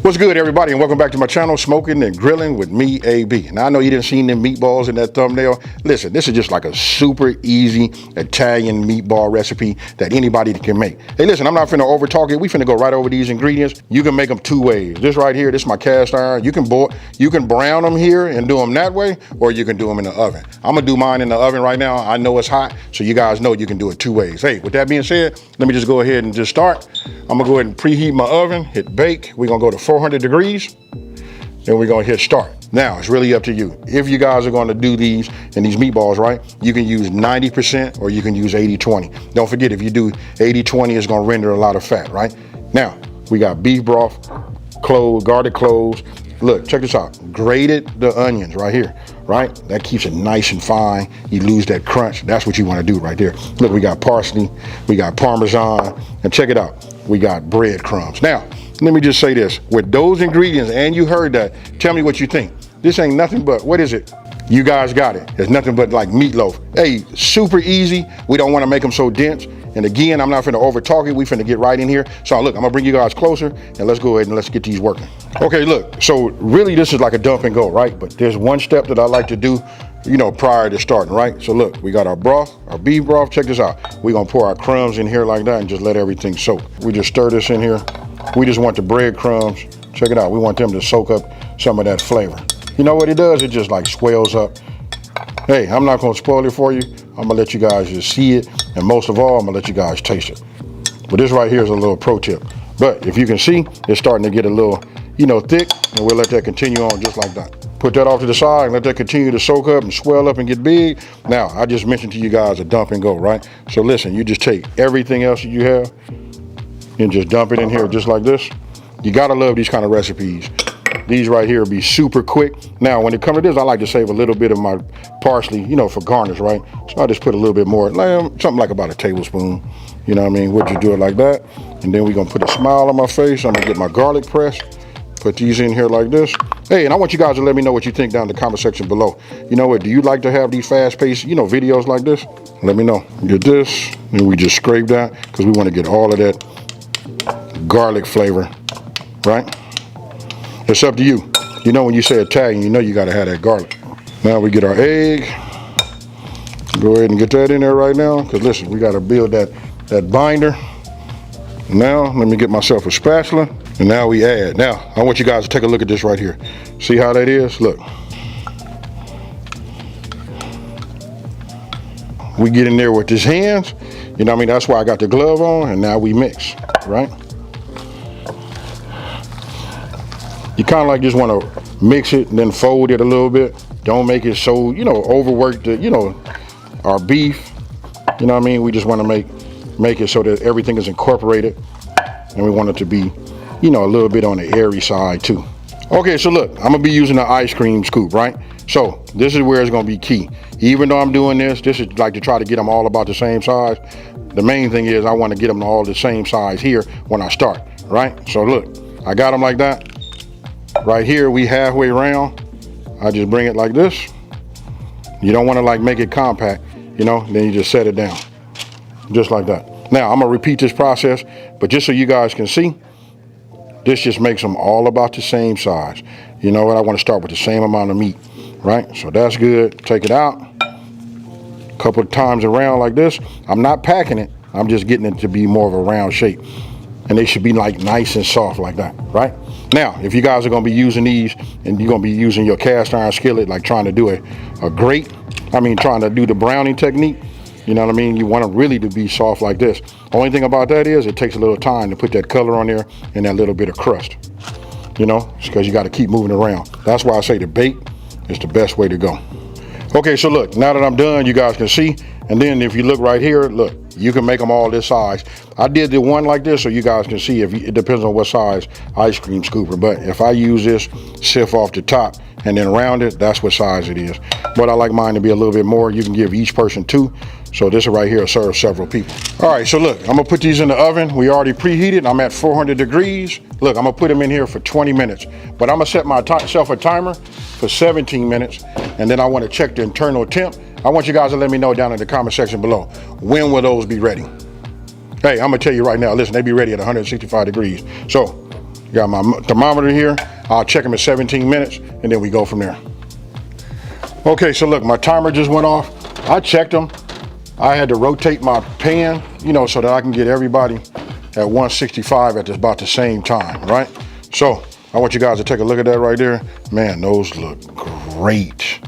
What's good, everybody, and welcome back to my channel, Smoking and Grilling with me, AB. Now, I know you didn't see them meatballs in that thumbnail. Listen, this is just like a super easy Italian meatball recipe that anybody can make. Hey, listen, I'm not finna over talk it. We finna go right over these ingredients. You can make them two ways. This right here, this is my cast iron. You can brown them here and do them that way, or you can do them in the oven. I'm gonna do mine in the oven right now. I know it's hot, so you guys know you can do it two ways. Hey, with that being said, let me just go ahead and just start. I'm gonna go ahead and preheat my oven, hit bake. We're gonna go to 400 degrees, then we're gonna hit start. Now, it's really up to you. If you guys are gonna do these and these meatballs, right, you can use 90% or you can use 80-20. Don't forget, if you do 80-20, it's gonna render a lot of fat, right? Now, we got beef broth, cloves, garlic cloves. Look, check this out. Grated the onions right here, right? That keeps it nice and fine. You lose that crunch. That's what you wanna do right there. Look, we got parsley, we got Parmesan, and check it out. We got breadcrumbs. Now, let me just say this, with those ingredients, and you heard that, tell me what you think. This ain't nothing but, what is it? You guys got it. It's nothing but like meatloaf. Hey, super easy. We don't want to make them so dense. And again, I'm not finna over talk it. We finna get right in here. So look, I'm gonna bring you guys closer and let's go ahead and let's get these working. Okay, look, so really this is like a dump and go, right? But there's one step that I like to do, you know, prior to starting, right? So look, we got our broth, our beef broth. Check this out. We're gonna pour our crumbs in here like that and just let everything soak. We just stir this in here. We just want the breadcrumbs. Check it out. We want them to soak up some of that flavor. You know what it does? It just like swells up. Hey, I'm not gonna spoil it for you. I'm gonna let you guys just see it. And most of all, I'm gonna let you guys taste it. But this right here is a little pro tip. But if you can see, it's starting to get a little, you know, thick, and we'll let that continue on just like that. Put that off to the side and let that continue to soak up and swell up and get big. Now, I just mentioned to you guys a dump and go, right? So listen, you just take everything else that you have and just dump it in here just like this. You gotta love these kind of recipes. These right here will be super quick. Now, when it comes to this, I like to save a little bit of my parsley, you know, for garnish, right? So I just put a little bit more, something like about a tablespoon. You know what I mean? We'll just do it like that. And then we're gonna put a smile on my face. I'm gonna get my garlic press, put these in here like this. Hey, and I want you guys to let me know what you think down in the comment section below. You know what, do you like to have these fast-paced, you know, videos like this? Let me know. Get this, and we just scrape that, because we wanna get all of that garlic flavor, right? It's up to you. You know, when you say Italian, you know you gotta have that garlic. Now we get our egg. Go ahead and get that in there right now, because listen, we gotta build that binder. Now, let me get myself a spatula, and now we add. Now, I want you guys to take a look at this right here. See how that is? Look. We get in there with these hands, you know what I mean? That's why I got the glove on, and now we mix, right? You kind of like just want to mix it and then fold it a little bit. Don't make it so, you know, overwork the, you know, our beef. You know what I mean? We just want to make it so that everything is incorporated, and we want it to be, you know, a little bit on the airy side too. Okay, so look, I'm gonna be using the ice cream scoop, right? So this is where it's gonna be key. Even though I'm doing this is like to try to get them all about the same size. The main thing is I want to get them all the same size here when I start, right? So look, I got them like that. Right here, we halfway around. I just bring it like this. You don't want to like make it compact, you know, then you just set it down, just like that. Now, I'm gonna repeat this process, but just so you guys can see, this just makes them all about the same size. You know what, I want to start with the same amount of meat, right? So that's good, take it out. A couple of times around like this. I'm not packing it, I'm just getting it to be more of a round shape. And they should be like nice and soft like that, right? Now, if you guys are gonna be using these and you're gonna be using your cast iron skillet, like trying to do a grate, trying to do the browning technique, you know what I mean? You want them really to be soft like this. Only thing about that is it takes a little time to put that color on there and that little bit of crust. You know, it's because you gotta keep moving around. That's why I say the bake is the best way to go. Okay, so look, now that I'm done, you guys can see. And then if you look right here, look, you can make them all this size. I did the one like this so you guys can see. It depends on what size ice cream scooper, but if I use this, sift off the top and then round it, that's what size it is. But I like mine to be a little bit more. You can give each person 2. So this right here will serve several people. All right, so look, I'm gonna put these in the oven. We already preheated. I'm at 400 degrees. Look, I'm gonna put them in here for 20 minutes, but I'm gonna set myself a timer for 17 minutes, and then I wanna check the internal temp. I want you guys to let me know down in the comment section below, when will those be ready? Hey, I'm gonna tell you right now, listen, they be ready at 165 degrees. So Got my thermometer here. I'll check them at 17 minutes and then we go from there. Okay, so look, my timer just went off. I checked them. I had to rotate my pan, you know, so that I can get everybody at 165 at about the same time, right? So I want you guys to take a look at that right there. Man, those look great.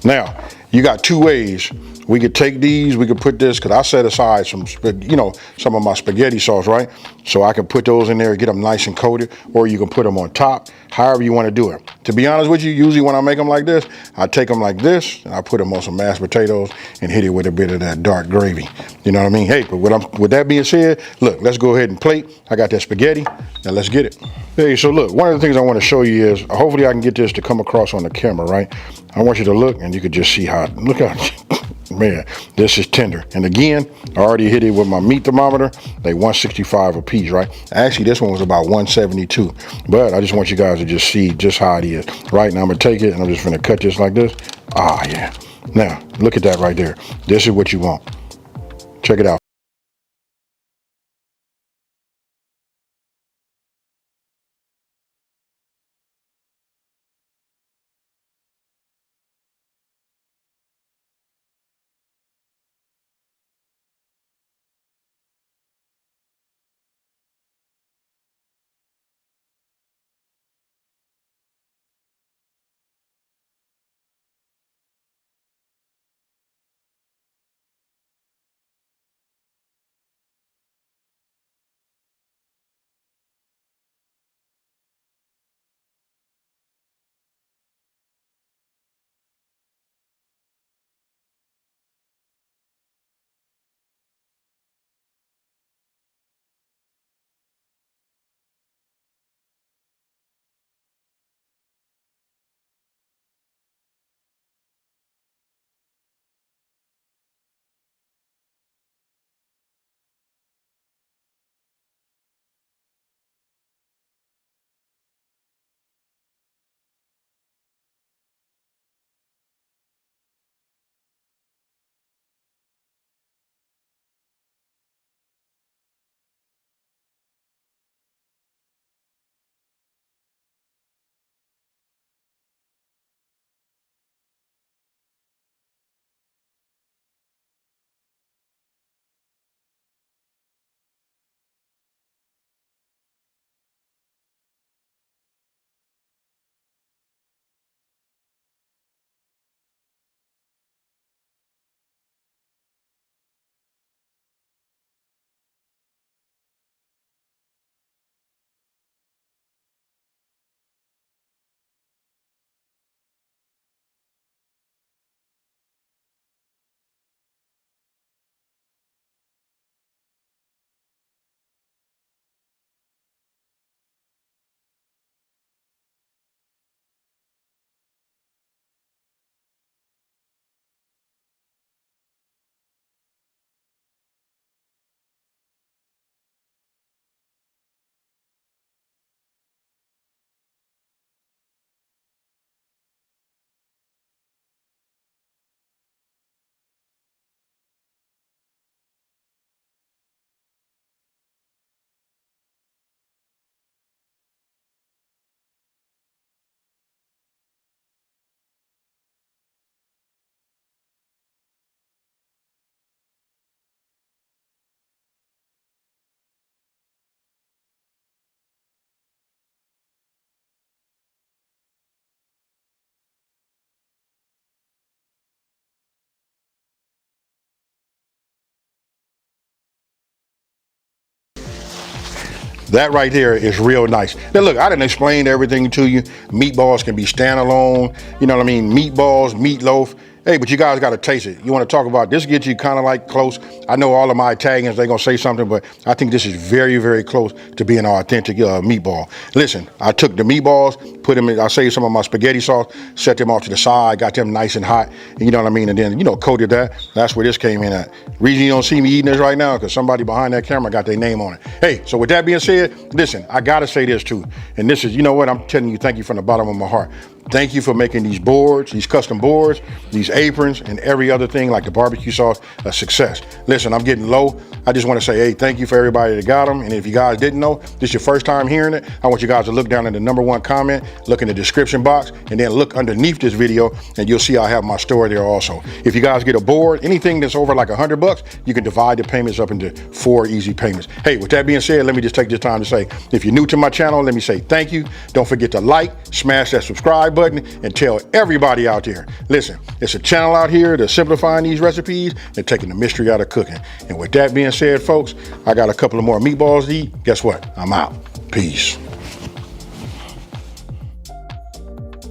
Now, you got two ways. We could take these, we could put this, because I set aside some, you know, some of my spaghetti sauce, right? So I can put those in there and get them nice and coated, or you can put them on top, however you want to do it. To be honest with you, usually when I make them like this, I take them like this, and I put them on some mashed potatoes and hit it with a bit of that dark gravy. You know what I mean? Hey, but with that being said, look, let's go ahead and plate. I got that spaghetti, now let's get it. Hey, so look, one of the things I want to show you is, hopefully I can get this to come across on the camera, right? I want you to look, and you could just see how, look how, man, this is tender. And again, I already hit it with my meat thermometer, like 165 a piece, right? Actually, this one was about 172, but I just want you guys to just see just how it is. Right now, I'm gonna take it and I'm just gonna cut this like this. Ah, yeah. Now, look at that right there. This is what you want. Check it out. That right there is real nice. Now look, I didn't explain everything to you. Meatballs can be standalone, you know what I mean? Meatballs, meatloaf. Hey, but you guys got to taste it. You want to talk about this, gets you kind of like close. I know all of my Italians, they're going to say something, but I think this is very, very close to being an authentic meatball. Listen, I took the meatballs, put them in, I saved some of my spaghetti sauce, set them off to the side, got them nice and hot, you know what I mean? And then, you know, coated that. That's where this came in at. Reason you don't see me eating this right now, because somebody behind that camera got their name on it. Hey, so with that being said, listen, I got to say this too. And this is, you know what, I'm telling you, thank you from the bottom of my heart. Thank you for making these boards, these custom boards, these aprons, and every other thing like the barbecue sauce a success. Listen, I'm getting low. I just want to say, hey, thank you for everybody that got them. And if you guys didn't know, this is your first time hearing it, I want you guys to look down in the #1 comment, look in the description box, and then look underneath this video, and you'll see I have my store there also. If you guys get a board, anything that's over like $100, you can divide the payments up into 4 easy payments. Hey, with that being said, let me just take this time to say, if you're new to my channel, let me say thank you. Don't forget to like, smash that subscribe button, and tell everybody out there, listen, it's a channel out here that's simplifying these recipes and taking the mystery out of cooking. And with that being said, folks, I got a couple of more meatballs to eat. Guess what? I'm out. Peace.